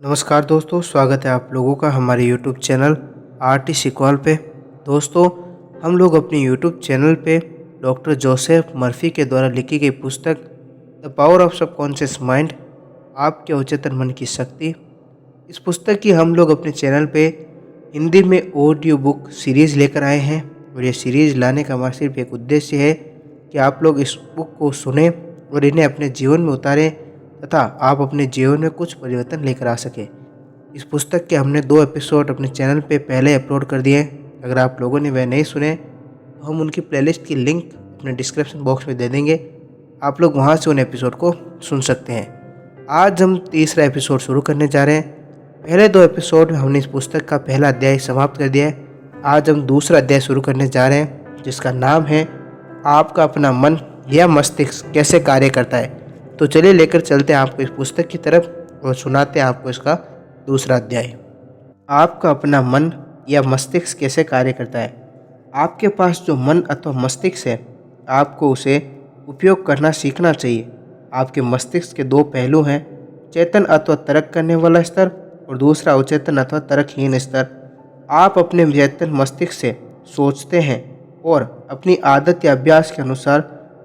नमस्कार दोस्तों, स्वागत है आप लोगों का हमारे यूट्यूब चैनल आर्ट सीक्वल पे। दोस्तों, हम लोग अपने यूट्यूब चैनल पे डॉक्टर जोसेफ मर्फी के द्वारा लिखी गई पुस्तक the power of subconscious mind, आपके अवचेतन मन की शक्ति, इस पुस्तक की हम लोग अपने चैनल पे हिंदी में ऑडियो बुक सीरीज़ लेकर आए हैं। और ये सीरीज़ लाने का हमारा सिर्फ एक उद्देश्य है कि आप लोग इस बुक को सुने और इन्हें अपने जीवन में उतारें तथा आप अपने जीवन में कुछ परिवर्तन लेकर आ सकें। इस पुस्तक के हमने 2 एपिसोड अपने चैनल पे पहले अपलोड कर दिए हैं। अगर आप लोगों ने वह नहीं सुने तो हम उनकी प्लेलिस्ट की लिंक अपने डिस्क्रिप्शन बॉक्स में दे देंगे, आप लोग वहां से उन एपिसोड को सुन सकते हैं। आज हम तीसरा एपिसोड शुरू करने जा रहे हैं। पहले 2 एपिसोड में हमने इस पुस्तक का पहला अध्याय समाप्त कर दिया है। आज हम दूसरा अध्याय शुरू करने जा रहे हैं जिसका नाम है आपका अपना मन या मस्तिष्क कैसे कार्य करता है। तो चलिए लेकर चलते हैं आपको इस पुस्तक की तरफ और सुनाते हैं आपको इसका दूसरा अध्याय। आपका अपना मन या मस्तिष्क कैसे कार्य करता है। आपके पास जो मन अथवा मस्तिष्क है, आपको उसे उपयोग करना सीखना चाहिए। आपके मस्तिष्क के 2 पहलू हैं, चेतन अथवा तर्क करने वाला स्तर और दूसरा अवचेतन अथवा तर्कहीन स्तर। आप अपने चेतन मस्तिष्क से सोचते हैं और अपनी आदत या अभ्यास के अनुसार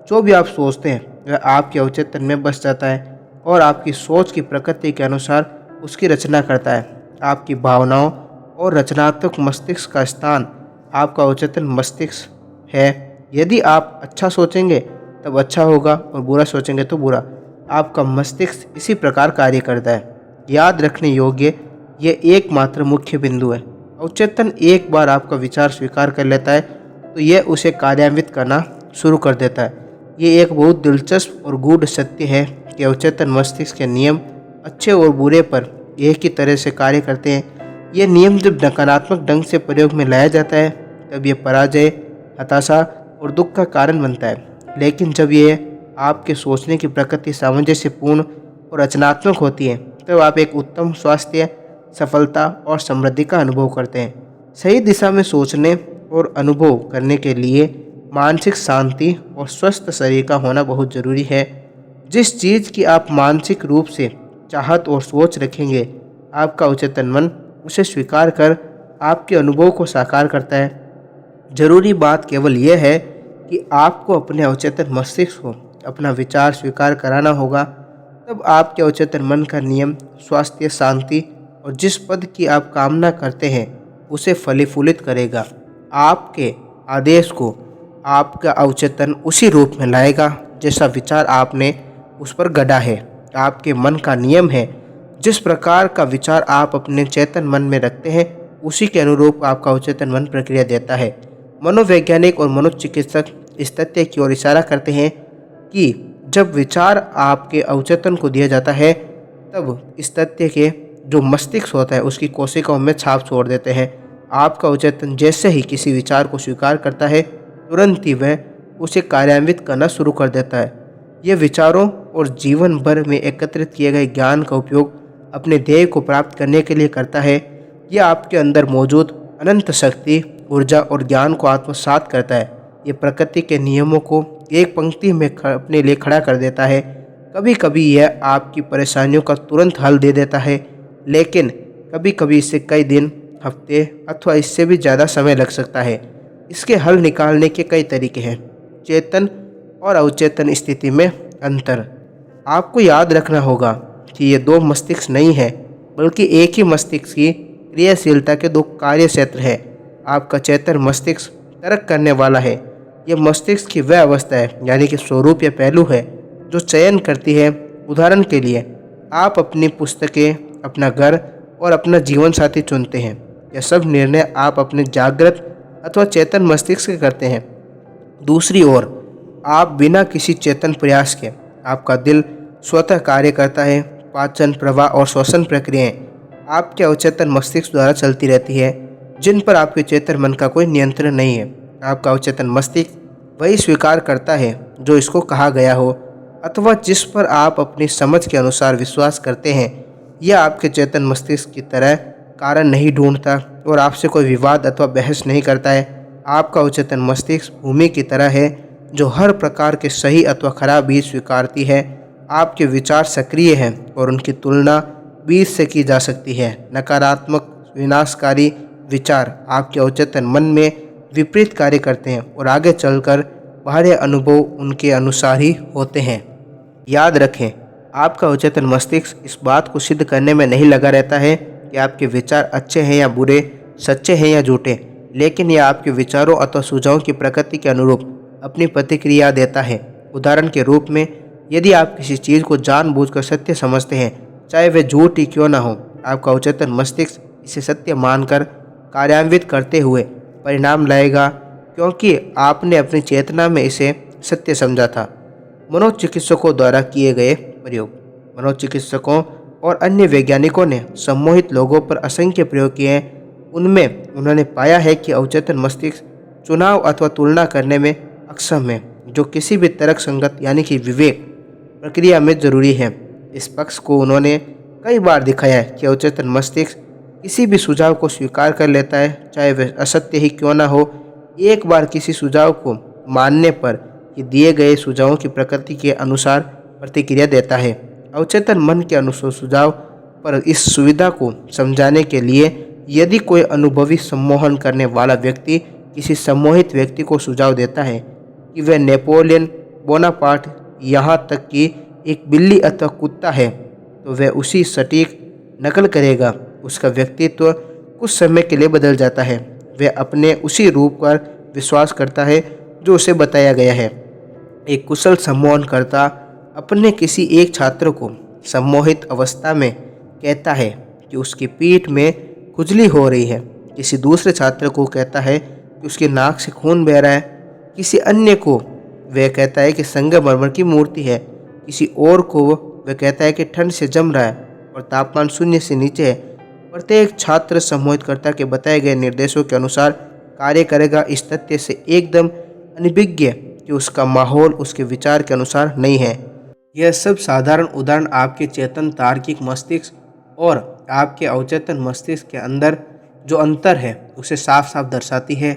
जो भी आप सोचते हैं वह आपके अवचेतन में बस जाता है और आपकी सोच की प्रकृति के अनुसार उसकी रचना करता है। आपकी भावनाओं और रचनात्मक मस्तिष्क का स्थान आपका अवचेतन मस्तिष्क है। यदि आप अच्छा सोचेंगे तब अच्छा होगा और बुरा सोचेंगे तो बुरा। आपका मस्तिष्क इसी प्रकार कार्य करता है। याद रखने योग्य ये एकमात्र मुख्य बिंदु है। अवचेतन एक बार आपका विचार स्वीकार कर लेता है तो यह उसे कार्यान्वित करना शुरू कर देता है। ये एक बहुत दिलचस्प और गूढ़ सत्य है कि अवचेतन मस्तिष्क के नियम अच्छे और बुरे पर एक ही तरह से कार्य करते हैं। ये नियम जब नकारात्मक ढंग से प्रयोग में लाया जाता है तब ये पराजय, हताशा और दुख का कारण बनता है। लेकिन जब ये आपके सोचने की प्रकृति सामंजस्यपूर्ण और रचनात्मक होती है तब आप एक उत्तम स्वास्थ्य, सफलता और समृद्धि का अनुभव करते हैं। सही दिशा में सोचने और अनुभव करने के लिए मानसिक शांति और स्वस्थ शरीर का होना बहुत ज़रूरी है। जिस चीज़ की आप मानसिक रूप से चाहत और सोच रखेंगे, आपका अवचेतन मन उसे स्वीकार कर आपके अनुभव को साकार करता है। जरूरी बात केवल यह है कि आपको अपने अवचेतन मस्तिष्क को अपना विचार स्वीकार कराना होगा। तब आपके अवचेतन मन का नियम स्वास्थ्य, शांति और जिस पद की आप कामना करते हैं उसे फलीफूलित करेगा। आपके आदेश को आपका अवचेतन उसी रूप में लाएगा जैसा विचार आपने उस पर गढ़ा है। आपके मन का नियम है, जिस प्रकार का विचार आप अपने चेतन मन में रखते हैं उसी के अनुरूप आपका अवचेतन मन प्रक्रिया देता है। मनोवैज्ञानिक और मनोचिकित्सक इस तथ्य की ओर इशारा करते हैं कि जब विचार आपके अवचेतन को दिया जाता है तब इस तथ्य के जो मस्तिष्क होता है उसकी कोशिकाओं में छाप छोड़ देते हैं। आपका अवचेतन जैसे ही किसी विचार को स्वीकार करता है तुरंत ही वह उसे कार्यान्वित करना शुरू कर देता है। यह विचारों और जीवन भर में एकत्रित किए गए ज्ञान का उपयोग अपने ध्येय को प्राप्त करने के लिए करता है। यह आपके अंदर मौजूद अनंत शक्ति, ऊर्जा और ज्ञान को आत्मसात करता है। ये प्रकृति के नियमों को एक पंक्ति में अपने लिए खड़ा कर देता है। कभी कभी यह आपकी परेशानियों का तुरंत हल दे देता है, लेकिन कभी कभी इससे कई दिन, हफ्ते अथवा इससे भी ज़्यादा समय लग सकता है। इसके हल निकालने के कई तरीके हैं। चेतन और अवचेतन स्थिति में अंतर। आपको याद रखना होगा कि ये 2 मस्तिष्क नहीं है, बल्कि एक ही मस्तिष्क की क्रियाशीलता के 2 कार्य क्षेत्र हैं। आपका चेतन मस्तिष्क तर्क करने वाला है। यह मस्तिष्क की वह अवस्था है, यानी कि स्वरूप या पहलू है, जो चयन करती है। उदाहरण के लिए आप अपनी पुस्तकें, अपना घर और अपना जीवन साथी चुनते हैं। यह सब निर्णय आप अपने जागृत अथवा चेतन मस्तिष्क से करते हैं। दूसरी ओर आप बिना किसी चेतन प्रयास के, आपका दिल स्वतः कार्य करता है। पाचन, प्रवाह और श्वसन प्रक्रियाएं आपके अवचेतन मस्तिष्क द्वारा चलती रहती है, जिन पर आपके चेतन मन का कोई नियंत्रण नहीं है। आपका अवचेतन मस्तिष्क वही स्वीकार करता है जो इसको कहा गया हो अथवा जिस पर आप अपनी समझ के अनुसार विश्वास करते हैं। यह आपके चेतन मस्तिष्क की तरह कारण नहीं ढूंढता और आपसे कोई विवाद अथवा बहस नहीं करता है। आपका अवचेतन मस्तिष्क भूमि की तरह है जो हर प्रकार के सही अथवा खराब बीज स्वीकारती है। आपके विचार सक्रिय हैं और उनकी तुलना बीज से की जा सकती है। नकारात्मक विनाशकारी विचार आपके अवचेतन मन में विपरीत कार्य करते हैं और आगे चलकर बाहरी अनुभव उनके अनुसार ही होते हैं। याद रखें, आपका अवचेतन मस्तिष्क इस बात को सिद्ध करने में नहीं लगा रहता है कि आपके विचार अच्छे हैं या बुरे, सच्चे हैं या झूठे, लेकिन यह आपके विचारों अथवा सुझावों की प्रकृति के अनुरूप अपनी प्रतिक्रिया देता है। उदाहरण के रूप में, यदि आप किसी चीज़ को जानबूझकर सत्य समझते हैं, चाहे वह झूठ ही क्यों न हो, आपका अवचेतन मस्तिष्क इसे सत्य मानकर कार्यान्वित करते हुए परिणाम लाएगा, क्योंकि आपने अपनी चेतना में इसे सत्य समझा था। मनोचिकित्सकों द्वारा किए गए प्रयोग। मनोचिकित्सकों और अन्य वैज्ञानिकों ने सम्मोहित लोगों पर असंख्य प्रयोग किए हैं। उनमें उन्होंने पाया है कि अवचेतन मस्तिष्क चुनाव अथवा तुलना करने में अक्षम है, जो किसी भी तर्क संगत यानी कि विवेक प्रक्रिया में जरूरी है। इस पक्ष को उन्होंने कई बार दिखाया है कि अवचेतन मस्तिष्क किसी भी सुझाव को स्वीकार कर लेता है, चाहे वह असत्य ही क्यों न हो। एक बार किसी सुझाव को मानने पर कि दिए गए सुझावों की प्रकृति के अनुसार प्रतिक्रिया देता है। अवचेतन मन के अनुसार सुझाव पर इस सुविधा को समझाने के लिए, यदि कोई अनुभवी सम्मोहन करने वाला व्यक्ति किसी सम्मोहित व्यक्ति को सुझाव देता है कि वह नेपोलियन बोनापार्ट, यहाँ तक कि एक बिल्ली अथवा कुत्ता है, तो वह उसी सटीक नकल करेगा। उसका व्यक्तित्व कुछ समय के लिए बदल जाता है। वह अपने उसी रूप पर विश्वास करता है जो उसे बताया गया है। एक कुशल सम्मोहनकर्ता अपने किसी एक छात्र को सम्मोहित अवस्था में कहता है कि उसकी पीठ में खुजली हो रही है। किसी दूसरे छात्र को कहता है कि उसकी नाक से खून बह रहा है। किसी अन्य को वह कहता है कि संगमरमर की मूर्ति है। किसी और को वह कहता है कि ठंड से जम रहा है और तापमान शून्य से नीचे है। प्रत्येक छात्र सम्मोहितकर्ता के बताए गए निर्देशों के अनुसार कार्य करेगा, इस तथ्य से एकदम अनभिज्ञ कि उसका माहौल उसके विचार के अनुसार नहीं है। यह सब साधारण उदाहरण आपके चेतन तार्किक मस्तिष्क और आपके अवचेतन मस्तिष्क के अंदर जो अंतर है उसे साफ साफ दर्शाती है।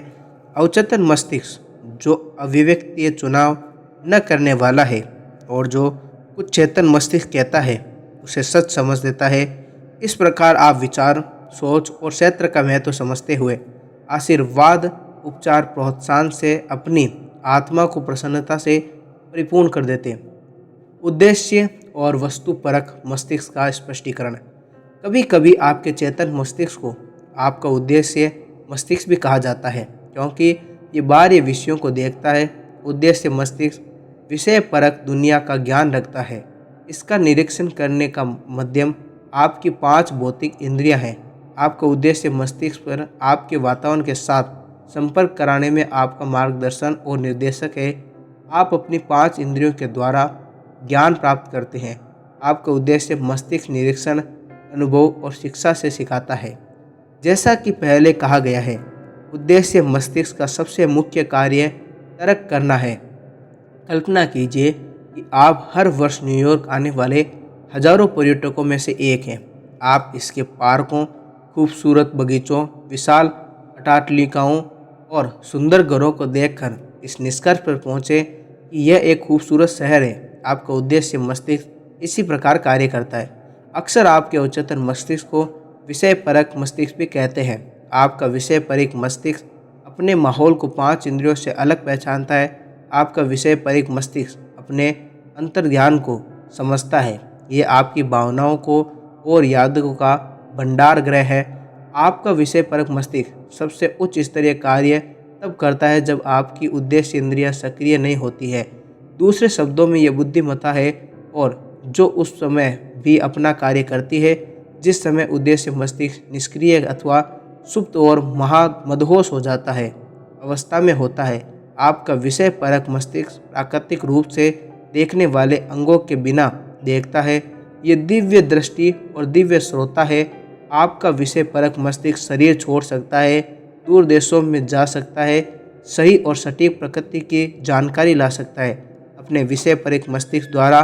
अवचेतन मस्तिष्क जो अविवेक्तीय चुनाव न करने वाला है और जो कुछ चेतन मस्तिष्क कहता है उसे सच समझ देता है। इस प्रकार आप विचार, सोच और क्षेत्र का महत्व समझते हुए आशीर्वाद, उपचार, प्रोत्साहन से अपनी आत्मा को प्रसन्नता से परिपूर्ण कर देते हैं। उद्देश्य और वस्तुपरक मस्तिष्क का स्पष्टीकरण। कभी कभी आपके चेतन मस्तिष्क को आपका उद्देश्य मस्तिष्क भी कहा जाता है, क्योंकि ये बाहरी विषयों को देखता है। उद्देश्य मस्तिष्क विषय परक दुनिया का ज्ञान रखता है। इसका निरीक्षण करने का माध्यम आपकी 5 भौतिक इंद्रियां हैं। आपका उद्देश्य मस्तिष्क पर आपके वातावरण के साथ संपर्क कराने में आपका मार्गदर्शन और निर्देशक है। आप अपनी 5 इंद्रियों के द्वारा ज्ञान प्राप्त करते हैं। आपका उद्देश्य मस्तिष्क निरीक्षण, अनुभव और शिक्षा से सिखाता है। जैसा कि पहले कहा गया है, उद्देश्य मस्तिष्क का सबसे मुख्य कार्य तर्क करना है। कल्पना कीजिए कि आप हर वर्ष न्यूयॉर्क आने वाले हजारों पर्यटकों में से एक हैं। आप इसके पार्कों, खूबसूरत बगीचों, विशाल अट्टालिकाओं और सुंदर घरों को देखकर इस निष्कर्ष पर पहुँचे कि यह एक खूबसूरत शहर है। आपका उद्देश्य मस्तिष्क इसी प्रकार कार्य करता है। अक्सर आपके अवचेतन मस्तिष्क को विषय परक मस्तिष्क भी कहते हैं। आपका विषय परिक मस्तिष्क अपने माहौल को 5 इंद्रियों से अलग पहचानता है। आपका विषय परिक मस्तिष्क अपने अंतर्ज्ञान को समझता है। ये आपकी भावनाओं को और यादों का भंडार गृह है। आपका विषय परक मस्तिष्क सबसे उच्च स्तरीय कार्य तब करता है जब आपकी उद्देश्य इंद्रियां सक्रिय नहीं होती है। दूसरे शब्दों में, यह बुद्धिमत्ता है और जो उस समय भी अपना कार्य करती है जिस समय उद्देश्य मस्तिष्क निष्क्रिय अथवा सुप्त और मदहोश हो जाता है अवस्था में होता है। आपका विषय परक मस्तिष्क प्राकृतिक रूप से देखने वाले अंगों के बिना देखता है। ये दिव्य दृष्टि और दिव्य श्रोता है। आपका विषय परक मस्तिष्क शरीर छोड़ सकता है, दूर देशों में जा सकता है, सही और सटीक प्रकृति की जानकारी ला सकता है। अपने विषय परक मस्तिष्क द्वारा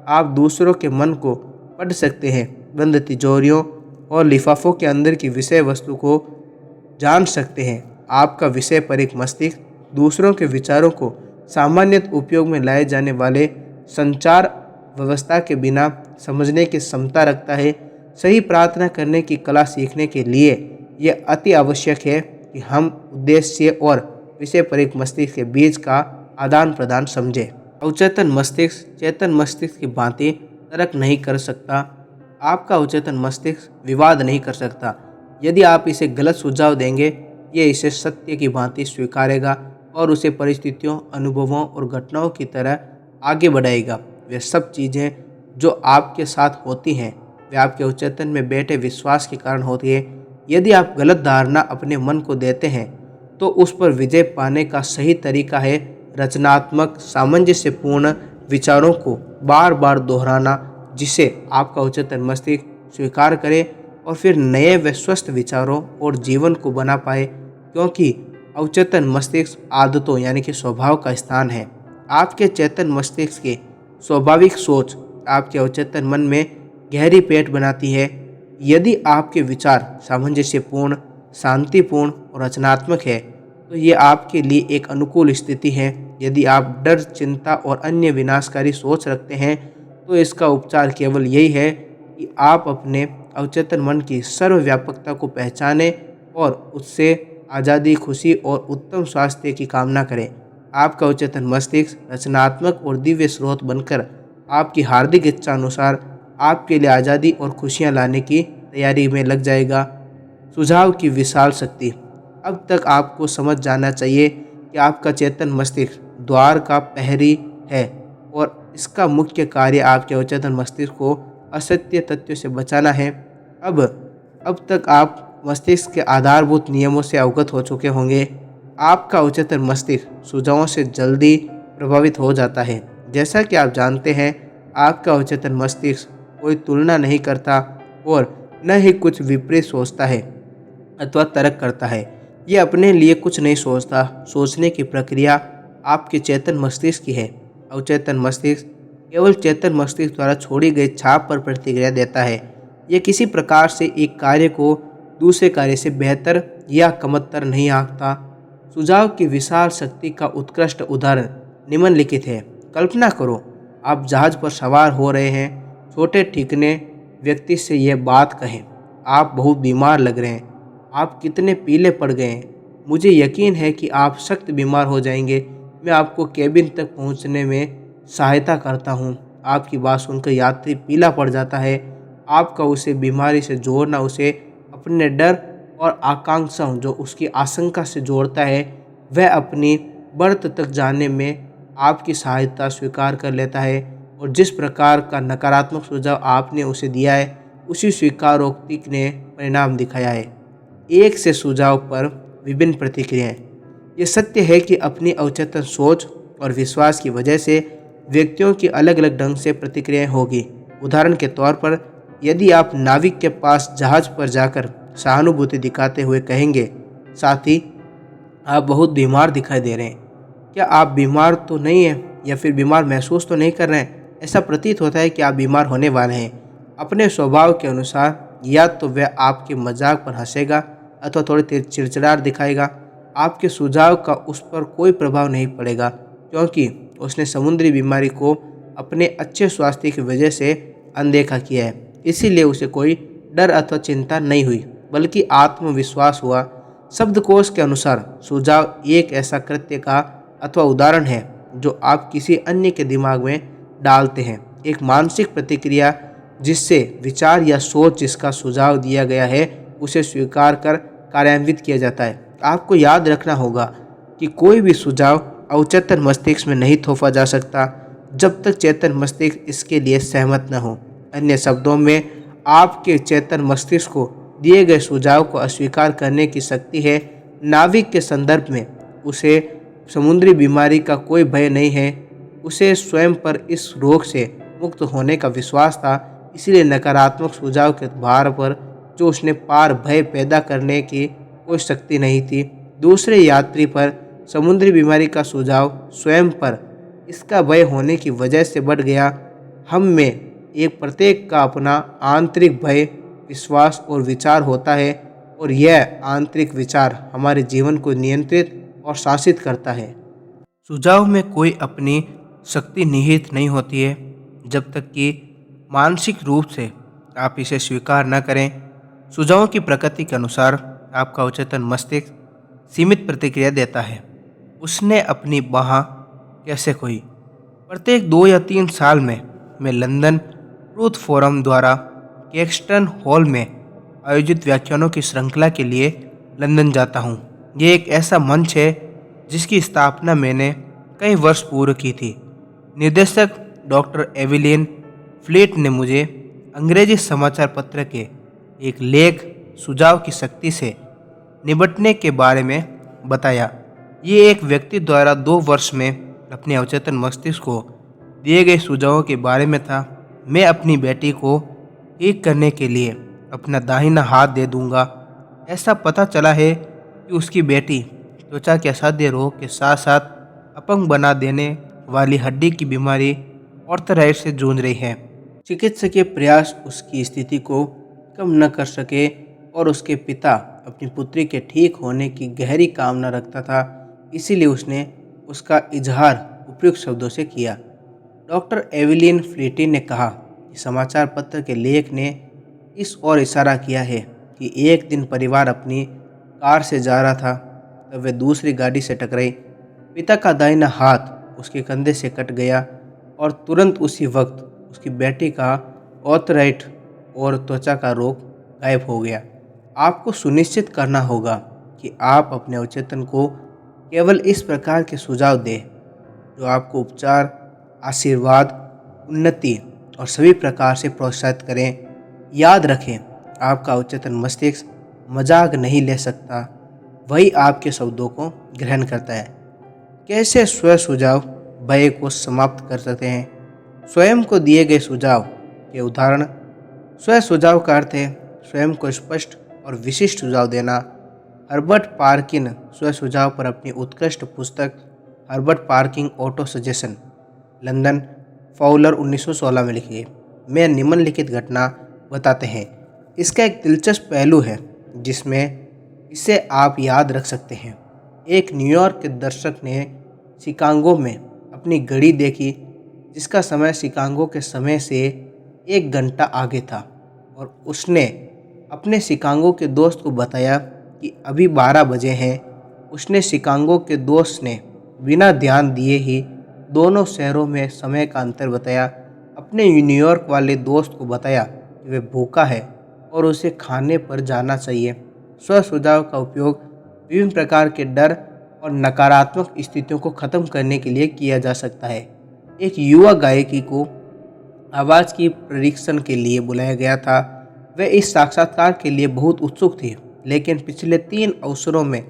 आप दूसरों के मन को पढ़ सकते हैं, बंद तिजोरियों और लिफाफों के अंदर की विषय वस्तु को जान सकते हैं। आपका विषय परक मस्तिष्क दूसरों के विचारों को सामान्यतः उपयोग में लाए जाने वाले संचार व्यवस्था के बिना समझने की क्षमता रखता है। सही प्रार्थना करने की कला सीखने के लिए यह अति आवश्यक है कि हम उद्देश्य और विषय परिक मस्तिष्क के बीच का आदान प्रदान समझें। अवचेतन मस्तिष्क चेतन मस्तिष्क की भांति तर्क नहीं कर सकता। आपका अवचेतन मस्तिष्क विवाद नहीं कर सकता। यदि आप इसे गलत सुझाव देंगे, ये इसे सत्य की भांति स्वीकारेगा और उसे परिस्थितियों, अनुभवों और घटनाओं की तरह आगे बढ़ाएगा। वे सब चीज़ें जो आपके साथ होती हैं, वे आपके अवचेतन में बैठे विश्वास के कारण होती है। यदि आप गलत धारणा अपने मन को देते हैं, तो उस पर विजय पाने का सही तरीका है रचनात्मक, सामंजस्यपूर्ण विचारों को बार बार दोहराना, जिसे आपका अवचेतन मस्तिष्क स्वीकार करे और फिर नए व स्वस्थ विचारों और जीवन को बना पाए। क्योंकि अवचेतन मस्तिष्क आदतों यानी कि स्वभाव का स्थान है। आपके चेतन मस्तिष्क की स्वाभाविक सोच आपके अवचेतन मन में गहरी पेट बनाती है। यदि आपके विचार सामंजस्यपूर्ण, शांतिपूर्ण और रचनात्मक है, तो ये आपके लिए एक अनुकूल स्थिति है। यदि आप डर, चिंता और अन्य विनाशकारी सोच रखते हैं, तो इसका उपचार केवल यही है कि आप अपने अवचेतन मन की सर्वव्यापकता को पहचानें और उससे आज़ादी, खुशी और उत्तम स्वास्थ्य की कामना करें। आपका अवचेतन मस्तिष्क रचनात्मक और दिव्य स्रोत बनकर आपकी हार्दिक इच्छा अनुसार आपके लिए आज़ादी और खुशियाँ लाने की तैयारी में लग जाएगा। सुझाव की विशाल शक्ति। अब तक आपको समझ जाना चाहिए कि आपका चेतन मस्तिष्क द्वार का प्रहरी है और इसका मुख्य कार्य आपके अवचेतन मस्तिष्क को असत्य तथ्यों से बचाना है। अब तक आप मस्तिष्क के आधारभूत नियमों से अवगत हो चुके होंगे। आपका अवचेतन मस्तिष्क सुझावों से जल्दी प्रभावित हो जाता है। जैसा कि आप जानते हैं, आपका अवचेतन मस्तिष्क कोई तुलना नहीं करता और न ही कुछ विपरीत सोचता है अथवा तर्क करता है। ये अपने लिए कुछ नहीं सोचता। सोचने की प्रक्रिया आपके चेतन मस्तिष्क की है। अवचेतन मस्तिष्क केवल चेतन मस्तिष्क द्वारा छोड़ी गई छाप पर प्रतिक्रिया देता है। यह किसी प्रकार से एक कार्य को दूसरे कार्य से बेहतर या कमतर नहीं आंकता। सुझाव की विशाल शक्ति का उत्कृष्ट उदाहरण निम्नलिखित है। कल्पना करो, आप जहाज पर सवार हो रहे हैं। छोटे ठिकने व्यक्ति से यह बात कहें, आप बहुत बीमार लग रहे हैं, आप कितने पीले पड़ गए हैं, मुझे यकीन है कि आप सख्त बीमार हो जाएंगे, मैं आपको केबिन तक पहुंचने में सहायता करता हूं। आपकी बात सुनकर यात्री पीला पड़ जाता है। आपका उसे बीमारी से जोड़ना उसे अपने डर और आकांक्षाओं जो उसकी आशंका से जोड़ता है, वह अपनी बर्थ तक जाने में आपकी सहायता स्वीकार कर लेता है और जिस प्रकार का नकारात्मक सुझाव आपने उसे दिया है, उसी स्वीकारोक्ति ने परिणाम दिखाया है। एक से सुझाव पर विभिन्न प्रतिक्रियाएं। ये सत्य है कि अपनी अवचेतन सोच और विश्वास की वजह से व्यक्तियों की अलग अलग ढंग से प्रतिक्रियाएं होगी। उदाहरण के तौर पर, यदि आप नाविक के पास जहाज पर जाकर सहानुभूति दिखाते हुए कहेंगे, साथी आप बहुत बीमार दिखाई दे रहे हैं, क्या आप बीमार तो नहीं हैं या फिर बीमार महसूस तो नहीं कर रहे हैं? ऐसा प्रतीत होता है कि आप बीमार होने वाले हैं। अपने स्वभाव के अनुसार या तो वह आपके मजाक पर हंसेगा अथवा थोड़ी चिड़चिड़ाहट दिखाएगा। आपके सुझाव का उस पर कोई प्रभाव नहीं पड़ेगा, क्योंकि उसने समुद्री बीमारी को अपने अच्छे स्वास्थ्य की वजह से अनदेखा किया है। इसीलिए उसे कोई डर अथवा चिंता नहीं हुई, बल्कि आत्मविश्वास हुआ। शब्दकोश के अनुसार सुझाव एक ऐसा कृत्य का अथवा उदाहरण है जो आप किसी अन्य के दिमाग में डालते हैं, एक मानसिक प्रतिक्रिया जिससे विचार या सोच जिसका सुझाव दिया गया है उसे स्वीकार कर कार्यान्वित किया जाता है। आपको याद रखना होगा कि कोई भी सुझाव अवचेतन मस्तिष्क में नहीं थोपा जा सकता जब तक चेतन मस्तिष्क इसके लिए सहमत न हो। अन्य शब्दों में, आपके चेतन मस्तिष्क को दिए गए सुझाव को अस्वीकार करने की शक्ति है। नाविक के संदर्भ में उसे समुद्री बीमारी का कोई भय नहीं है, उसे स्वयं पर इस रोग से मुक्त होने का विश्वास था। इसलिए नकारात्मक सुझाव के भार पर जो उसने पार भय पैदा करने की कोई शक्ति नहीं थी। दूसरे यात्री पर समुद्री बीमारी का सुझाव स्वयं पर इसका भय होने की वजह से बढ़ गया। हम में एक प्रत्येक का अपना आंतरिक भय, विश्वास और विचार होता है और यह आंतरिक विचार हमारे जीवन को नियंत्रित और शासित करता है। सुझाव में कोई अपनी शक्ति निहित नहीं होती है जब तक कि मानसिक रूप से आप इसे स्वीकार न करें। सुझावों की प्रकृति के अनुसार आपका अवचेतन मस्तिष्क सीमित प्रतिक्रिया देता है। उसने अपनी बाह कैसे खोई? प्रत्येक 2 या 3 साल में मैं लंदन ट्रूथ फोरम द्वारा कैक्सटन हॉल में आयोजित व्याख्यानों की श्रृंखला के लिए लंदन जाता हूँ। ये एक ऐसा मंच है जिसकी स्थापना मैंने कई वर्ष पूर्व की थी। निर्देशक डॉक्टर एविलियन फ्लीट ने मुझे अंग्रेजी समाचार पत्र के एक लेख सुझाव की शक्ति से निपटने के बारे में बताया। ये एक व्यक्ति द्वारा 2 वर्ष में अपने अवचेतन मस्तिष्क को दिए गए सुझावों के बारे में था। मैं अपनी बेटी को ठीक करने के लिए अपना दाहिना हाथ दे दूंगा। ऐसा पता चला है कि उसकी बेटी त्वचा के असाध्य रोग के साथ साथ अपंग बना देने वाली हड्डी की बीमारी ऑर्थराइटिस से जूझ रही है। चिकित्सकीय प्रयास उसकी स्थिति को कम न कर सके और उसके पिता अपनी पुत्री के ठीक होने की गहरी कामना रखता था, इसीलिए उसने उसका इजहार उपयुक्त शब्दों से किया। डॉक्टर एविलियन फ्लीटी ने कहा कि समाचार पत्र के लेख ने इस ओर इशारा किया है कि एक दिन परिवार अपनी कार से जा रहा था, तब वे दूसरी गाड़ी से टकराई। पिता का दाहिना हाथ उसके कंधे से कट गया और तुरंत उसी वक्त उसकी बेटी का ऑर्थराइटिस और त्वचा का रोग गायब हो गया। आपको सुनिश्चित करना होगा कि आप अपने अवचेतन को केवल इस प्रकार के सुझाव दें जो आपको उपचार, आशीर्वाद, उन्नति और सभी प्रकार से प्रोत्साहित करें। याद रखें, आपका अवचेतन मस्तिष्क मजाक नहीं ले सकता, वही आपके शब्दों को ग्रहण करता है। कैसे स्व सुझाव भय को समाप्त कर सकते हैं? स्वयं को दिए गए सुझाव के उदाहरण। स्व सुझाव का अर्थ है स्वयं को स्पष्ट और विशिष्ट सुझाव देना। हर्बर्ट पार्किन स्व सुझाव पर अपनी उत्कृष्ट पुस्तक Herbert Perkin auto suggestion, London, Fowler 1916 में लिखी है, में निम्नलिखित घटना बताते हैं। इसका एक दिलचस्प पहलू है जिसमें इसे आप याद रख सकते हैं। एक न्यूयॉर्क के दर्शक ने शिकागो में अपनी घड़ी देखी जिसका समय शिकागो के समय से 1 घंटा आगे था और उसने अपने शिकागो के दोस्त को बताया कि अभी 12 बजे हैं। उसने शिकागो के दोस्त ने बिना ध्यान दिए ही दोनों शहरों में समय का अंतर बताया। अपने न्यूयॉर्क वाले दोस्त को बताया कि वह भूखा है और उसे खाने पर जाना चाहिए। स्व सुझाव का उपयोग विभिन्न प्रकार के डर और नकारात्मक स्थितियों को खत्म करने के लिए किया जा सकता है। एक युवा गायकी को आवाज़ की परीक्षण के लिए बुलाया गया था। वह इस साक्षात्कार के लिए बहुत उत्सुक थी, लेकिन पिछले 3 अवसरों में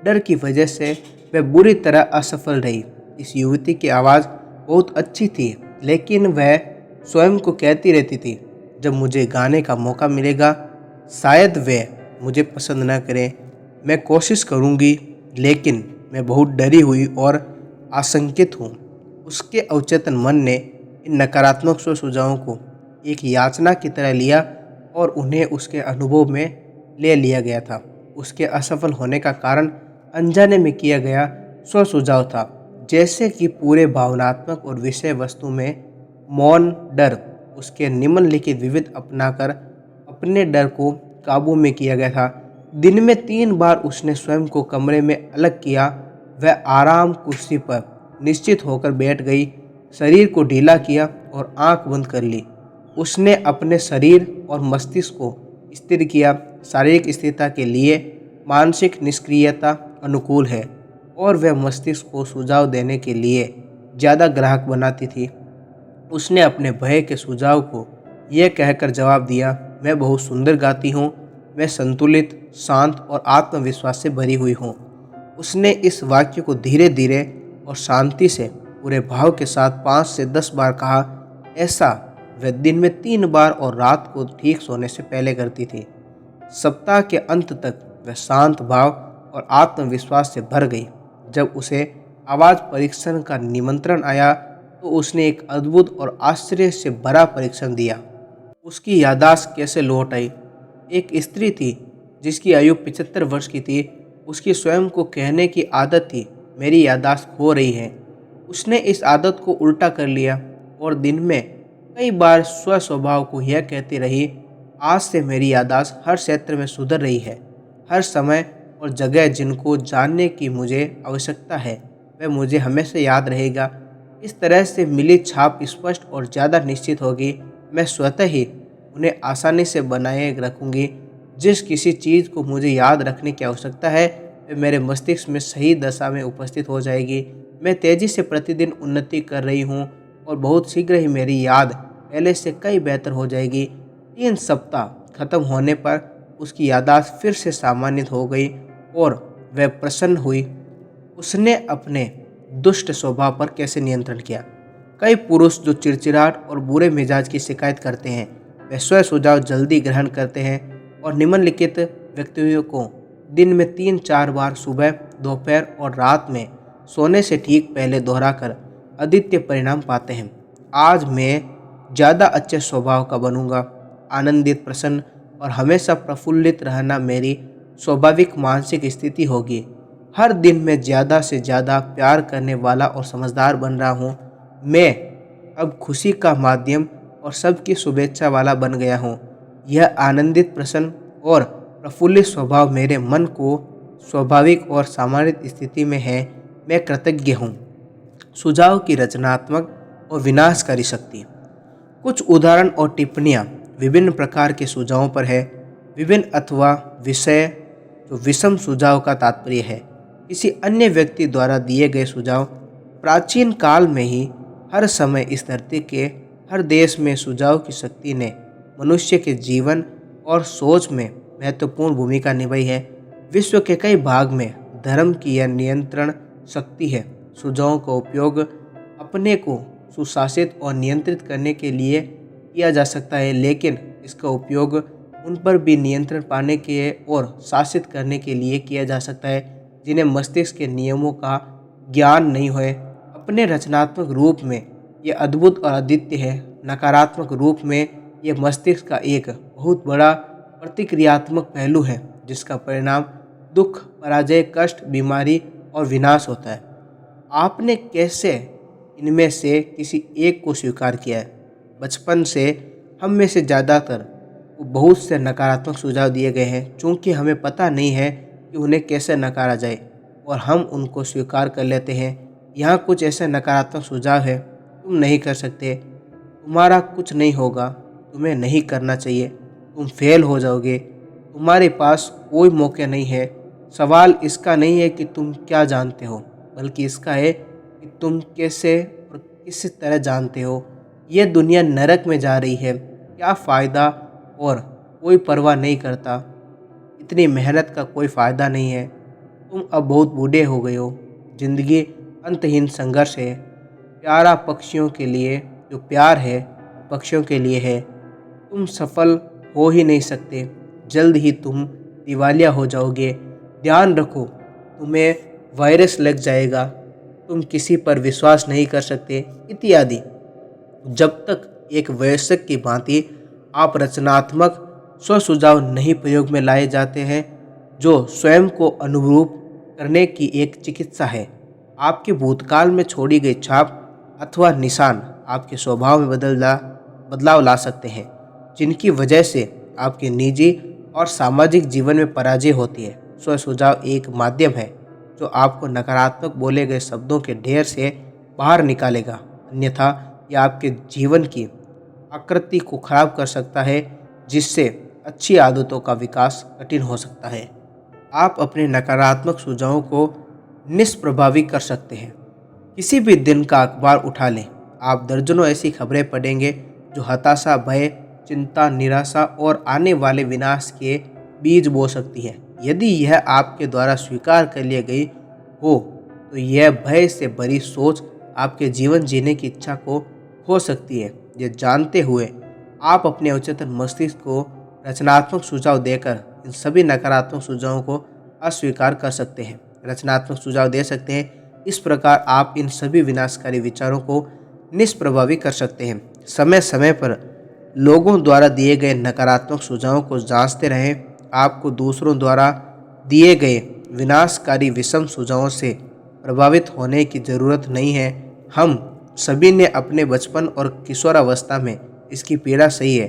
डर की वजह से वह बुरी तरह असफल रही। इस युवती की आवाज़ बहुत अच्छी थी, लेकिन वह स्वयं को कहती रहती थी, जब मुझे गाने का मौका मिलेगा शायद वे मुझे पसंद न करें। मैं कोशिश करूंगी, लेकिन मैं बहुत डरी हुई और आशंकित हूँ। उसके अवचेतन मन ने इन नकारात्मक स्व सुझावों को एक याचना की तरह लिया और उन्हें उसके अनुभव में ले लिया गया था। उसके असफल होने का कारण अनजाने में किया गया स्व सुझाव था, जैसे कि पूरे भावनात्मक और विषय वस्तु में मौन डर। उसके निम्नलिखित विविध अपनाकर अपने डर को काबू में किया गया था। दिन में 3 बार उसने स्वयं को कमरे में अलग किया। वह आराम कुर्सी पर निश्चित होकर बैठ गई, शरीर को ढीला किया और आंख बंद कर ली। उसने अपने शरीर और मस्तिष्क को स्थिर किया। शारीरिक स्थिरता के लिए मानसिक निष्क्रियता अनुकूल है और वह मस्तिष्क को सुझाव देने के लिए ज़्यादा ग्राहक बनाती थी। उसने अपने भय के सुझाव को यह कहकर जवाब दिया, मैं बहुत सुंदर गाती हूँ, मैं संतुलित, शांत और आत्मविश्वास से भरी हुई हूँ। उसने इस वाक्य को धीरे धीरे और शांति से पूरे भाव के साथ 5 से 10 बार कहा। ऐसा वह दिन में 3 बार और रात को ठीक सोने से पहले करती थी। सप्ताह के अंत तक वह शांत भाव और आत्मविश्वास से भर गई। जब उसे आवाज़ परीक्षण का निमंत्रण आया तो उसने एक अद्भुत और आश्चर्य से भरा परीक्षण दिया। उसकी याददाश्त कैसे लौट आई? एक स्त्री थी जिसकी आयु 75 वर्ष की थी। उसकी स्वयं को कहने की आदत थी, मेरी याददाश्त खो रही है। उसने इस आदत को उल्टा कर लिया और दिन में कई बार स्व स्वभाव को यह कहती रही, आज से मेरी याददाश्त हर क्षेत्र में सुधर रही है। हर समय और जगह जिनको जानने की मुझे आवश्यकता है वह मुझे हमेशा याद रहेगा। इस तरह से मिली छाप स्पष्ट और ज़्यादा निश्चित होगी। मैं स्वतः ही उन्हें आसानी से बनाए रखूँगी। जिस किसी चीज़ को मुझे याद रखने की आवश्यकता है वह मेरे मस्तिष्क में सही दशा में उपस्थित हो जाएगी। मैं तेज़ी से प्रतिदिन उन्नति कर रही हूँ और बहुत शीघ्र ही मेरी याद पहले से कई बेहतर हो जाएगी। 3 सप्ताह खत्म होने पर उसकी याददाश्त फिर से सामान्य हो गई और वह प्रसन्न हुई। उसने अपने दुष्ट स्वभाव पर कैसे नियंत्रण किया। कई पुरुष जो चिड़चिड़ाहट और बुरे मिजाज की शिकायत करते हैं वे स्व सुझाव जल्दी ग्रहण करते हैं और निम्नलिखित व्यक्तियों को दिन में 3-4 बार सुबह, दोपहर और रात में सोने से ठीक पहले दोहराकर अद्वितीय परिणाम पाते हैं। आज मैं ज़्यादा अच्छे स्वभाव का बनूंगा। आनंदित, प्रसन्न और हमेशा प्रफुल्लित रहना मेरी स्वाभाविक मानसिक स्थिति होगी। हर दिन मैं ज़्यादा से ज़्यादा प्यार करने वाला और समझदार बन रहा हूँ। मैं अब खुशी का माध्यम और सबकी शुभेच्छा वाला बन गया हूँ। यह आनंदित, प्रसन्न और प्रफुल्लित स्वभाव मेरे मन को स्वाभाविक और सामान्य स्थिति में है। मैं कृतज्ञ हूँ। सुझाव की रचनात्मक और विनाशकारी शक्ति। कुछ उदाहरण और टिप्पणियाँ विभिन्न प्रकार के सुझावों पर है। विभिन्न अथवा विषय जो विषम सुझाव का तात्पर्य है किसी अन्य व्यक्ति द्वारा दिए गए सुझाव। प्राचीन काल में ही हर समय इस धरती के हर देश में सुझाव की शक्ति ने मनुष्य के जीवन और सोच में महत्वपूर्ण भूमिका निभाई है। विश्व के कई भाग में धर्म की यह नियंत्रण शक्ति है। सुझावों का उपयोग अपने को सुशासित और नियंत्रित करने के लिए किया जा सकता है, लेकिन इसका उपयोग उन पर भी नियंत्रण पाने के और शासित करने के लिए किया जा सकता है जिन्हें मस्तिष्क के नियमों का ज्ञान नहीं है। अपने रचनात्मक रूप में यह अद्भुत और अद्वितीय है। नकारात्मक रूप में यह मस्तिष्क का एक बहुत बड़ा प्रतिक्रियात्मक पहलू है जिसका परिणाम दुख, पराजय, कष्ट, बीमारी और विनाश होता है। आपने कैसे इनमें से किसी एक को स्वीकार किया है? बचपन से हम में से ज़्यादातर को बहुत से नकारात्मक सुझाव दिए गए हैं। चूँकि हमें पता नहीं है कि उन्हें कैसे नकारा जाए और हम उनको स्वीकार कर लेते हैं। यहाँ कुछ ऐसे नकारात्मक सुझाव है। तुम नहीं कर सकते, तुम्हारा कुछ नहीं होगा, तुम्हें नहीं करना चाहिए, तुम फेल हो जाओगे, तुम्हारे पास कोई मौके नहीं है। सवाल इसका नहीं है कि तुम क्या जानते हो, बल्कि इसका है कि तुम कैसे और किस तरह जानते हो। यह दुनिया नरक में जा रही है, क्या फ़ायदा, और कोई परवाह नहीं करता। इतनी मेहनत का कोई फ़ायदा नहीं है। तुम अब बहुत बूढ़े हो गए हो। ज़िंदगी अंतहीन संघर्ष है। प्यारा पक्षियों के लिए जो प्यार है पक्षियों के लिए है। तुम सफल हो ही नहीं सकते। जल्द ही तुम दिवालिया हो जाओगे। ध्यान रखो, तुम्हें वायरस लग जाएगा, तुम किसी पर विश्वास नहीं कर सकते, इत्यादि। जब तक एक वयस्क की भांति आप रचनात्मक स्व-सुझाव नहीं प्रयोग में लाए जाते हैं जो स्वयं को अनुरूप करने की एक चिकित्सा है। आपके भूतकाल में छोड़ी गई छाप अथवा निशान आपके स्वभाव में बदलाव ला सकते हैं, जिनकी वजह से आपके निजी और सामाजिक जीवन में पराजय होती है। स्व-सुझाव एक माध्यम है जो आपको नकारात्मक बोले गए शब्दों के ढेर से बाहर निकालेगा, अन्यथा यह आपके जीवन की आकृति को खराब कर सकता है, जिससे अच्छी आदतों का विकास कठिन हो सकता है। आप अपने नकारात्मक सुझावों को निष्प्रभावी कर सकते हैं। किसी भी दिन का अखबार उठा लें, आप दर्जनों ऐसी खबरें पढ़ेंगे जो हताशा, भय, चिंता, निराशा और आने वाले विनाश के बीज बो सकती है। यदि यह आपके द्वारा स्वीकार कर ली गई हो तो यह भय से भरी सोच आपके जीवन जीने की इच्छा को खो सकती है। यह जानते हुए आप अपने अवचेतन मस्तिष्क को रचनात्मक सुझाव देकर इन सभी नकारात्मक सुझावों को अस्वीकार कर सकते हैं, रचनात्मक सुझाव दे सकते हैं। इस प्रकार आप इन सभी विनाशकारी विचारों को निष्प्रभावी कर सकते हैं। समय समय पर लोगों द्वारा दिए गए नकारात्मक सुझावों को जांचते रहें। आपको दूसरों द्वारा दिए गए विनाशकारी विषम सुझावों से प्रभावित होने की ज़रूरत नहीं है। हम सभी ने अपने बचपन और किशोरावस्था में इसकी पीड़ा सही है।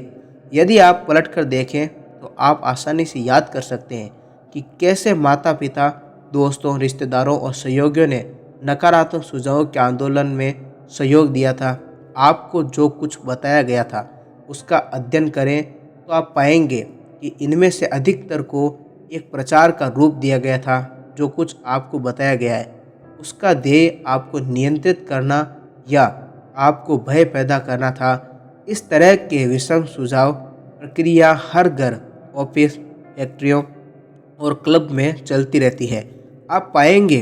यदि आप पलटकर देखें तो आप आसानी से याद कर सकते हैं कि कैसे माता पिता, दोस्तों, रिश्तेदारों और सहयोगियों ने नकारात्मक सुझावों के आंदोलन में सहयोग दिया था। आपको जो कुछ बताया गया था उसका अध्ययन करें तो आप पाएंगे कि इनमें से अधिकतर को एक प्रचार का रूप दिया गया था। जो कुछ आपको बताया गया है उसका ध्येय आपको नियंत्रित करना या आपको भय पैदा करना था। इस तरह के विषम सुझाव प्रक्रिया हर घर, ऑफिस, फैक्ट्रियों और क्लब में चलती रहती है। आप पाएंगे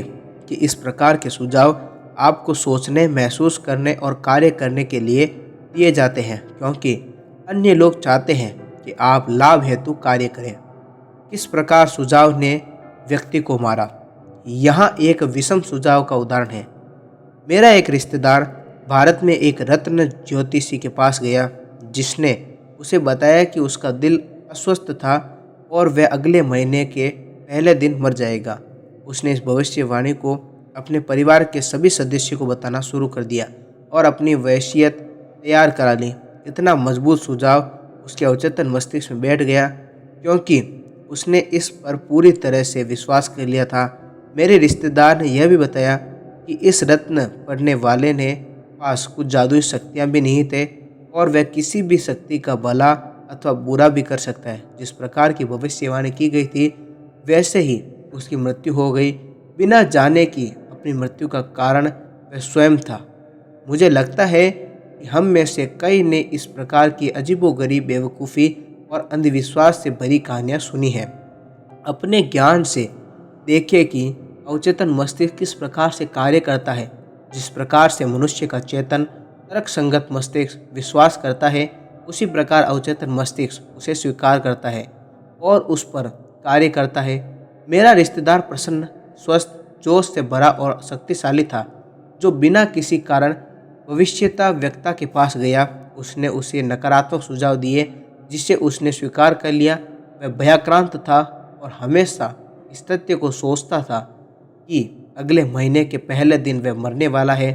कि इस प्रकार के सुझाव आपको सोचने, महसूस करने और कार्य करने के लिए दिए जाते हैं क्योंकि अन्य लोग चाहते हैं कि आप लाभ हेतु कार्य करें। किस प्रकार सुझाव ने व्यक्ति को मारा? यहाँ एक विषम सुझाव का उदाहरण है। मेरा एक रिश्तेदार भारत में एक रत्न ज्योतिषी के पास गया जिसने उसे बताया कि उसका दिल अस्वस्थ था और वह अगले महीने के पहले दिन मर जाएगा। उसने इस भविष्यवाणी को अपने परिवार के सभी सदस्यों को बताना शुरू कर दिया और अपनी वसीयत तैयार करा ली। इतना मजबूत सुझाव उसके अवचेतन मस्तिष्क में बैठ गया क्योंकि उसने इस पर पूरी तरह से विश्वास कर लिया था। मेरे रिश्तेदार ने यह भी बताया कि इस रत्न पढ़ने वाले ने पास कुछ जादुई शक्तियाँ भी नहीं थे और वह किसी भी शक्ति का भला अथवा बुरा भी कर सकता है। जिस प्रकार की भविष्यवाणी की गई थी वैसे ही उसकी मृत्यु हो गई, बिना जाने कि अपनी मृत्यु का कारण वह स्वयं था। मुझे लगता है कि हम में से कई ने इस प्रकार की अजीबोगरीब बेवकूफ़ी और अंधविश्वास से भरी कहानियाँ सुनी हैं। अपने ज्ञान से देखें कि अवचेतन मस्तिष्क किस प्रकार से कार्य करता है। जिस प्रकार से मनुष्य का चेतन तर्कसंगत मस्तिष्क विश्वास करता है, उसी प्रकार अवचेतन मस्तिष्क उसे स्वीकार करता है और उस पर कार्य करता है। मेरा रिश्तेदार प्रसन्न, स्वस्थ, जोश से भरा और शक्तिशाली था जो बिना किसी कारण भविष्यता वक्ता के पास गया। उसने उसे नकारात्मक सुझाव दिए जिसे उसने स्वीकार कर लिया। वह भयाक्रांत था और हमेशा इस तथ्य को सोचता था कि अगले महीने के पहले दिन वह मरने वाला है।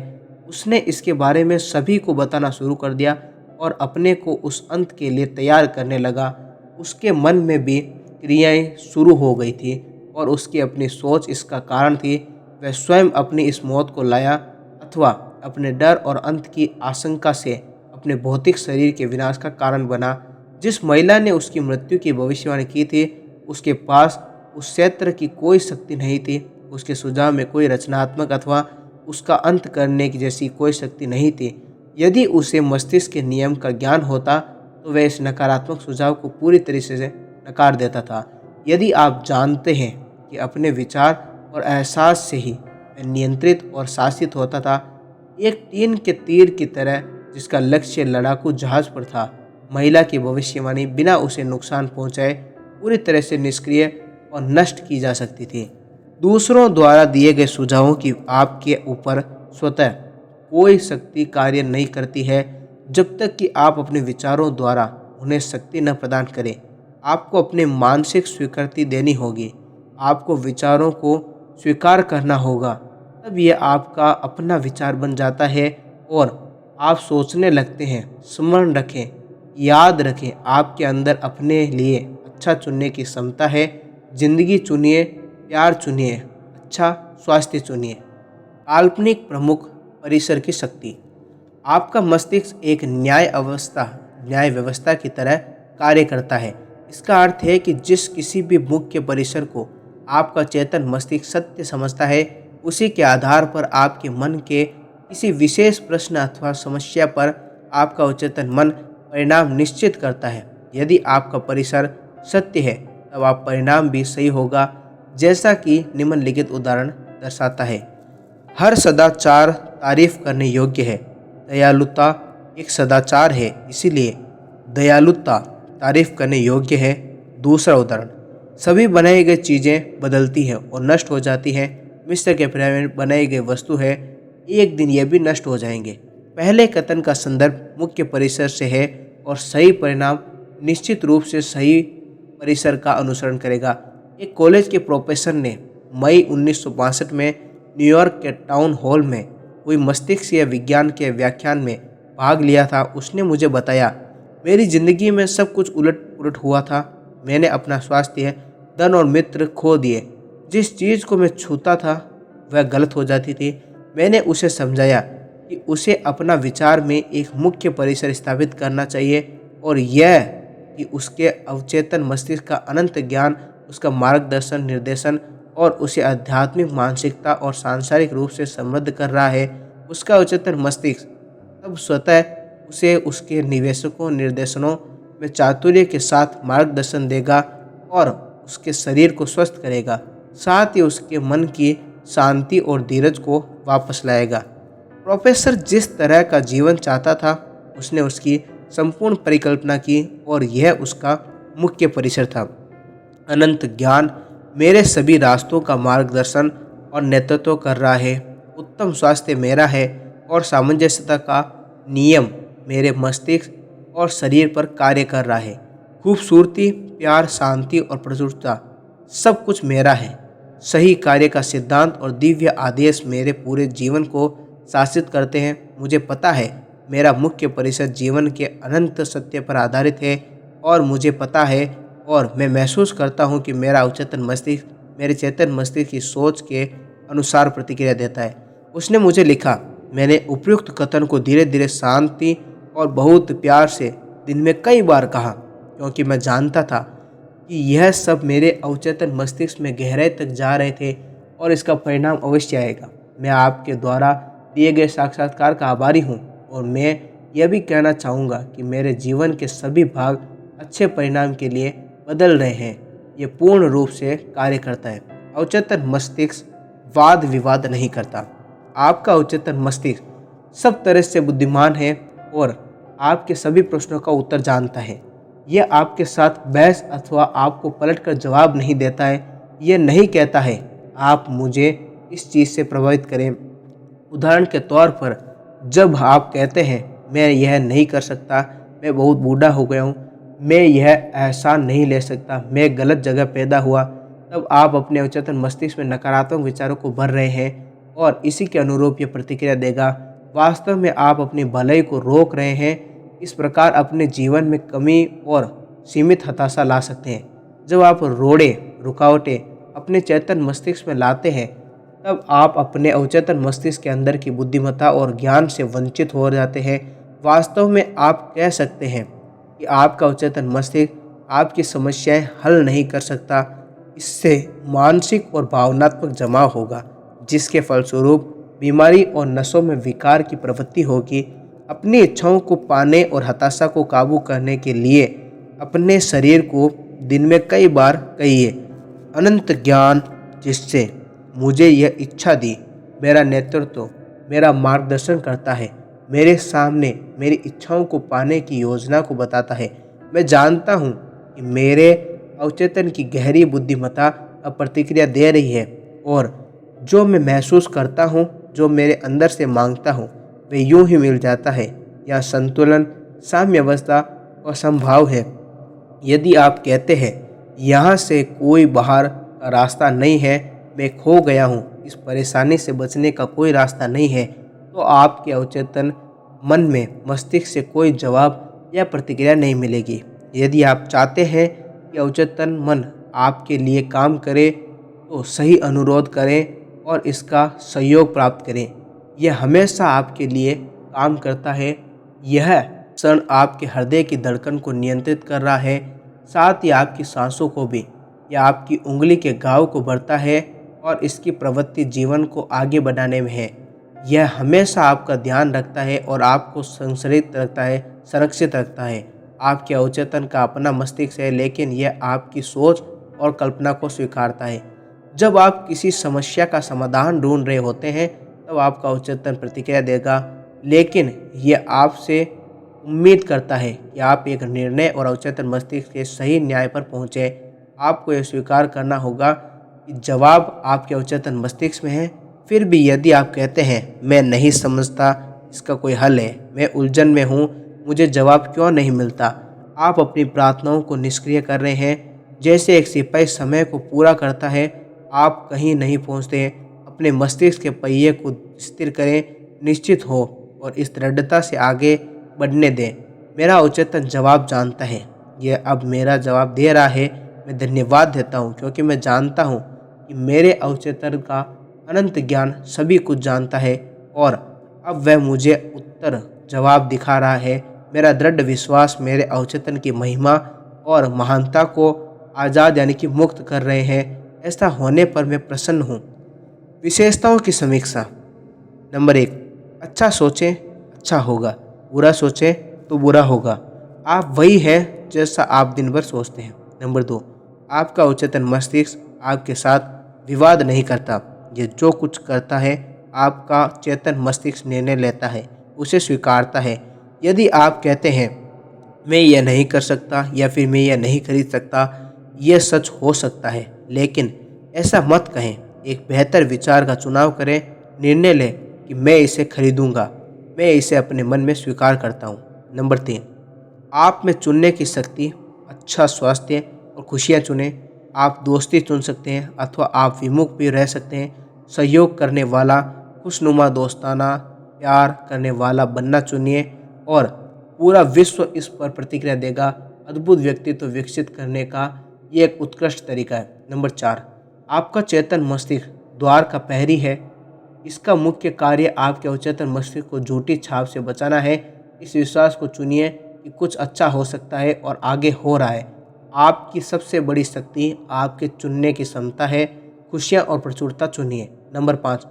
उसने इसके बारे में सभी को बताना शुरू कर दिया और अपने को उस अंत के लिए तैयार करने लगा। उसके मन में भी क्रियाएं शुरू हो गई थी और उसकी अपनी सोच इसका कारण थी। वह स्वयं अपनी इस मौत को लाया अथवा अपने डर और अंत की आशंका से अपने भौतिक शरीर के विनाश का कारण बना। जिस महिला ने उसकी मृत्यु की भविष्यवाणी की थी उसके पास उस क्षेत्र की कोई शक्ति नहीं थी। उसके सुझाव में कोई रचनात्मक अथवा उसका अंत करने की जैसी कोई शक्ति नहीं थी। यदि उसे मस्तिष्क के नियम का ज्ञान होता तो वह इस नकारात्मक सुझाव को पूरी तरीके से नकार देता था। यदि आप जानते हैं कि अपने विचार और एहसास से ही वह नियंत्रित और शासित होता था, एक टीन के तीर की तरह जिसका लक्ष्य लड़ाकू जहाज पर था, महिला की भविष्यवाणी बिना उसे नुकसान पहुंचाए पूरी तरह से निष्क्रिय और नष्ट की जा सकती थी। दूसरों द्वारा दिए गए सुझावों की आपके ऊपर स्वतः कोई शक्ति कार्य नहीं करती है जब तक कि आप अपने विचारों द्वारा उन्हें शक्ति न प्रदान करें। आपको अपने मानसिक स्वीकृति देनी होगी। आपको विचारों को स्वीकार करना होगा, तब यह आपका अपना विचार बन जाता है और आप सोचने लगते हैं। स्मरण रखें, याद रखें, आपके अंदर अपने लिए अच्छा चुनने की क्षमता है। जिंदगी चुनिए, प्यार चुनिए, अच्छा स्वास्थ्य चुनिए। काल्पनिक प्रमुख परिसर की शक्ति। आपका मस्तिष्क एक न्याय व्यवस्था की तरह कार्य करता है। इसका अर्थ है कि जिस किसी भी मुख्य परिसर को आपका चेतन मस्तिष्क सत्य समझता है, उसी के आधार पर आपके मन के किसी विशेष प्रश्न अथवा समस्या पर आपका अवचेतन मन परिणाम निश्चित करता है। यदि आपका परिसर सत्य है तब आप परिणाम भी सही होगा, जैसा कि निम्नलिखित उदाहरण दर्शाता है। हर सदाचार तारीफ करने योग्य है। दयालुता एक सदाचार है, इसीलिए दयालुता तारीफ करने योग्य है। दूसरा उदाहरण, सभी बनाई गई चीज़ें बदलती हैं और नष्ट हो जाती हैं। मिस्र के पिरामिड बनाई गई वस्तु है, एक दिन यह भी नष्ट हो जाएंगे। पहले कथन का संदर्भ मुख्य परिसर से है और सही परिणाम निश्चित रूप से सही परिसर का अनुसरण करेगा। एक कॉलेज के प्रोफेसर ने मई 1962 में न्यूयॉर्क के टाउन हॉल में हुई मस्तिष्कीय विज्ञान के व्याख्यान में भाग लिया था। उसने मुझे बताया, मेरी जिंदगी में सब कुछ उलट पुलट हुआ था। मैंने अपना स्वास्थ्य, धन और मित्र खो दिए। जिस चीज़ को मैं छूता था वह गलत हो जाती थी। मैंने उसे समझाया कि उसे अपना विचार में एक मुख्य परिसर स्थापित करना चाहिए और यह कि उसके अवचेतन मस्तिष्क का अनंत ज्ञान उसका मार्गदर्शन, निर्देशन और उसे आध्यात्मिक, मानसिकता और सांसारिक रूप से समृद्ध कर रहा है। उसका अवचेतन मस्तिष्क तब स्वतः उसे उसके निवेशकों, निर्देशनों में चातुर्य के साथ मार्गदर्शन देगा और उसके शरीर को स्वस्थ करेगा, साथ ही उसके मन की शांति और धीरज को वापस लाएगा। प्रोफेसर जिस तरह का जीवन चाहता था उसने उसकी संपूर्ण परिकल्पना की और यह उसका मुख्य परिसर था। अनंत ज्ञान मेरे सभी रास्तों का मार्गदर्शन और नेतृत्व कर रहा है। उत्तम स्वास्थ्य मेरा है और सामंजस्यता का नियम मेरे मस्तिष्क और शरीर पर कार्य कर रहा है। खूबसूरती, प्यार, शांति और प्रचुरता सब कुछ मेरा है। सही कार्य का सिद्धांत और दिव्य आदेश मेरे पूरे जीवन को शासित करते हैं। मुझे पता है मेरा मुख्य परिसर जीवन के अनंत सत्य पर आधारित है और मुझे पता है और मैं महसूस करता हूँ कि मेरा अवचेतन मस्तिष्क मेरे चेतन मस्तिष्क की सोच के अनुसार प्रतिक्रिया देता है। उसने मुझे लिखा, मैंने उपयुक्त कथन को धीरे धीरे, शांति और बहुत प्यार से दिन में कई बार कहा, क्योंकि मैं जानता था कि यह सब मेरे अवचेतन मस्तिष्क में गहराई तक जा रहे थे और इसका परिणाम अवश्य आएगा। मैं आपके द्वारा दिए गए साक्षात्कार का आभारी हूँ और मैं यह भी कहना चाहूँगा कि मेरे जीवन के सभी भाग अच्छे परिणाम के लिए बदल रहे हैं। ये पूर्ण रूप से कार्य करता है। अवचेतन मस्तिष्क वाद विवाद नहीं करता। आपका अवचेतन मस्तिष्क सब तरह से बुद्धिमान है और आपके सभी प्रश्नों का उत्तर जानता है। यह आपके साथ बहस अथवा आपको पलटकर जवाब नहीं देता है। यह नहीं कहता है आप मुझे इस चीज़ से प्रभावित करें। उदाहरण के तौर पर जब आप कहते हैं मैं यह नहीं कर सकता, मैं बहुत बूढ़ा हो गया हूँ, मैं यह एहसान नहीं ले सकता, मैं गलत जगह पैदा हुआ, तब आप अपने अवचेतन मस्तिष्क में नकारात्मक विचारों को भर रहे हैं और इसी के अनुरूप यह प्रतिक्रिया देगा। वास्तव में आप अपनी भलाई को रोक रहे हैं। इस प्रकार अपने जीवन में कमी और सीमित हताशा ला सकते हैं। जब आप रोड़े रुकावटें अपने चेतन मस्तिष्क में लाते हैं तब आप अपने अवचेतन मस्तिष्क के अंदर की बुद्धिमत्ता और ज्ञान से वंचित हो जाते हैं। वास्तव में आप कह सकते हैं कि आपका अवचेतन मस्तिष्क आपकी समस्याएं हल नहीं कर सकता। इससे मानसिक और भावनात्मक जमाव होगा, जिसके फलस्वरूप बीमारी और नसों में विकार की प्रवृत्ति होगी। अपनी इच्छाओं को पाने और हताशा को काबू करने के लिए अपने शरीर को दिन में कई बार कहिए, अनंत ज्ञान जिससे मुझे यह इच्छा दी, मेरा नेतृत्व, मेरा मार्गदर्शन करता है, मेरे सामने मेरी इच्छाओं को पाने की योजना को बताता है। मैं जानता हूँ कि मेरे अवचेतन की गहरी बुद्धिमत्ता अब प्रतिक्रिया दे रही है और जो मैं महसूस करता हूँ, जो मेरे अंदर से मांगता हूँ, वे यूं ही मिल जाता है। यह संतुलन, साम्यावस्था और संभाव है। यदि आप कहते हैं यहाँ से कोई बाहर का रास्ता नहीं है, मैं खो गया हूँ, इस परेशानी से बचने का कोई रास्ता नहीं है, तो आपके अवचेतन मन में मस्तिष्क से कोई जवाब या प्रतिक्रिया नहीं मिलेगी। यदि आप चाहते हैं कि अवचेतन मन आपके लिए काम करे तो सही अनुरोध करें और इसका सहयोग प्राप्त करें। यह हमेशा आपके लिए काम करता है। यह क्षण आपके हृदय की धड़कन को नियंत्रित कर रहा है, साथ ही आपकी सांसों को भी। यह आपकी उंगली के घाव को भरता है और इसकी प्रवृत्ति जीवन को आगे बढ़ाने में है। यह हमेशा आपका ध्यान रखता है और आपको संरक्षित रखता है, संरक्षित रखता है। आपके अवचेतन का अपना मस्तिष्क है, लेकिन यह आपकी सोच और कल्पना को स्वीकारता है। जब आप किसी समस्या का समाधान ढूंढ रहे होते हैं तब आपका अवचेतन प्रतिक्रिया देगा, लेकिन यह आपसे उम्मीद करता है कि आप एक निर्णय और अवचेतन मस्तिष्क के सही न्याय पर पहुँचे। आपको यह स्वीकार करना होगा कि जवाब आपके अवचेतन मस्तिष्क में है। फिर भी यदि आप कहते हैं मैं नहीं समझता, इसका कोई हल है, मैं उलझन में हूँ, मुझे जवाब क्यों नहीं मिलता, आप अपनी प्रार्थनाओं को निष्क्रिय कर रहे हैं। जैसे एक सिपाही समय को पूरा करता है, आप कहीं नहीं पहुँचते। अपने मस्तिष्क के पहिए को स्थिर करें, निश्चित हो और इस दृढ़ता से आगे बढ़ने दें मेरा अवचेतन जवाब जानता है। ये अब मेरा जवाब दे रहा है। मैं धन्यवाद देता हूँ क्योंकि मैं जानता हूँ कि मेरे अवचेतन का अनंत ज्ञान सभी कुछ जानता है और अब वह मुझे उत्तर जवाब दिखा रहा है। मेरा दृढ़ विश्वास मेरे अवचेतन की महिमा और महानता को आज़ाद यानी कि मुक्त कर रहे हैं। ऐसा होने पर मैं प्रसन्न हूँ। विशेषताओं की समीक्षा। नंबर 1, अच्छा सोचें अच्छा होगा, बुरा सोचें तो बुरा होगा। आप वही हैं जैसा आप दिन भर सोचते हैं। नंबर 2, आपका अवचेतन मस्तिष्क आपके साथ विवाद नहीं करता। ये जो कुछ करता है आपका चेतन मस्तिष्क निर्णय लेता है, उसे स्वीकारता है। यदि आप कहते हैं मैं यह नहीं कर सकता या फिर मैं यह नहीं खरीद सकता, यह सच हो सकता है, लेकिन ऐसा मत कहें। एक बेहतर विचार का चुनाव करें। निर्णय लें कि मैं इसे खरीदूंगा, मैं इसे अपने मन में स्वीकार करता हूँ। नंबर 3, आप में चुनने की शक्ति। अच्छा स्वास्थ्य और खुशियाँ चुनें। आप दोस्ती चुन सकते हैं अथवा आप विमुख भी रह सकते हैं। सहयोग करने वाला, खुशनुमा, दोस्ताना, प्यार करने वाला बनना चुनिए और पूरा विश्व इस पर प्रतिक्रिया देगा। अद्भुत व्यक्तित्व विकसित करने का ये एक उत्कृष्ट तरीका है। नंबर 4, आपका चेतन मस्तिष्क द्वार का प्रहरी है। इसका मुख्य कार्य आपके अवचेतन मस्तिष्क को झूठी छाप से बचाना है। इस विश्वास को चुनिए कि कुछ अच्छा हो सकता है और आगे हो रहा है। आपकी सबसे बड़ी शक्ति आपके चुनने की क्षमता है। खुशियाँ और प्रचुरता चुनिए। नंबर 5,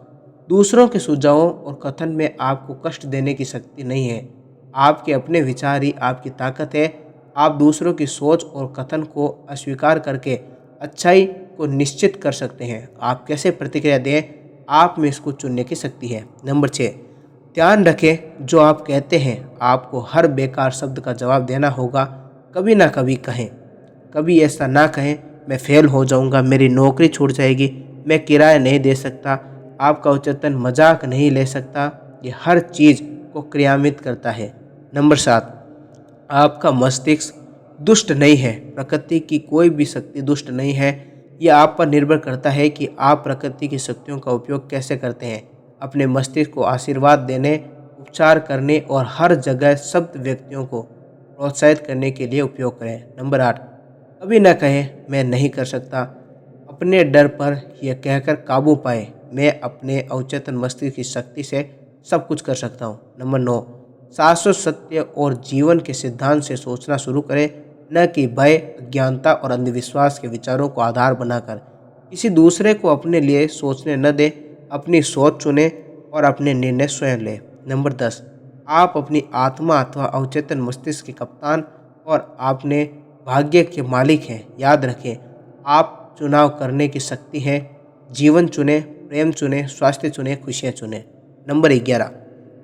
दूसरों के सुझावों और कथन में आपको कष्ट देने की शक्ति नहीं है। आपके अपने विचार ही आपकी ताकत है। आप दूसरों की सोच और कथन को अस्वीकार करके अच्छाई को निश्चित कर सकते हैं। आप कैसे प्रतिक्रिया दें, आप में इसको चुनने की शक्ति है। नंबर 6, ध्यान रखें जो आप कहते हैं आपको हर बेकार शब्द का जवाब देना होगा। कभी ना कभी कहें, कभी ऐसा ना कहें मैं फेल हो जाऊंगा, मेरी नौकरी छूट जाएगी, मैं किराया नहीं दे सकता। आपका अवचेतन मजाक नहीं ले सकता। ये हर चीज़ को क्रियान्वित करता है। नंबर 7, आपका मस्तिष्क दुष्ट नहीं है। प्रकृति की कोई भी शक्ति दुष्ट नहीं है। यह आप पर निर्भर करता है कि आप प्रकृति की शक्तियों का उपयोग कैसे करते हैं। अपने मस्तिष्क को आशीर्वाद देने, उपचार करने और हर जगह शब्द व्यक्तियों को प्रोत्साहित करने के लिए उपयोग करें। नंबर 8, कभी न कहें मैं नहीं कर सकता। अपने डर पर यह कहकर काबू पाए, मैं अपने अवचेतन मस्तिष्क की शक्ति से सब कुछ कर सकता हूँ। नंबर 9, शाश्वत सत्य और जीवन के सिद्धांत से सोचना शुरू करें, न कि भय, अज्ञानता और अंधविश्वास के विचारों को आधार बनाकर। किसी दूसरे को अपने लिए सोचने न दें। अपनी सोच चुनें और अपने निर्णय स्वयं लें। नंबर 10, आप अपनी आत्मा अथवा अवचेतन मस्तिष्क के कप्तान और आपने भाग्य के मालिक हैं। याद रखें, आप चुनाव करने की शक्ति है। जीवन चुनें, प्रेम चुनें, स्वास्थ्य चुनें, खुशियाँ चुनें। नंबर 11,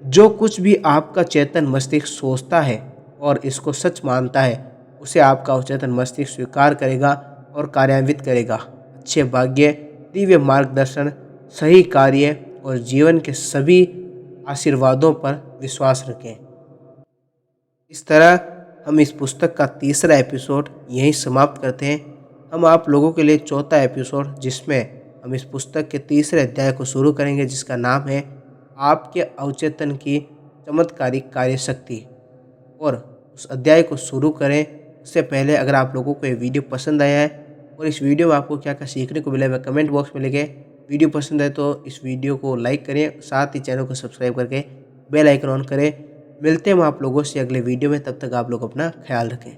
जो कुछ भी आपका चेतन मस्तिष्क सोचता है और इसको सच मानता है, उसे आपका अवचेतन मस्तिष्क स्वीकार करेगा और कार्यान्वित करेगा। अच्छे भाग्य, दिव्य मार्गदर्शन, सही कार्य और जीवन के सभी आशीर्वादों पर विश्वास रखें। इस तरह हम इस पुस्तक का तीसरा एपिसोड यहीं समाप्त करते हैं। हम आप लोगों के लिए चौथा एपिसोड, जिसमें हम इस पुस्तक के तीसरे अध्याय को शुरू करेंगे, जिसका नाम है आपके अवचेतन की चमत्कारिक कार्यशक्ति। और उस अध्याय को शुरू करें उससे पहले अगर आप लोगों को ये वीडियो पसंद आया है और इस वीडियो में आपको क्या क्या सीखने को मिला है, वह कमेंट बॉक्स में लिखें। वीडियो पसंद है तो इस वीडियो को लाइक करें, साथ ही चैनल को सब्सक्राइब करके बेल आइकन ऑन करें। मिलते हैं हम आप लोगों से अगले वीडियो में, तब तक आप लोग अपना ख्याल रखें।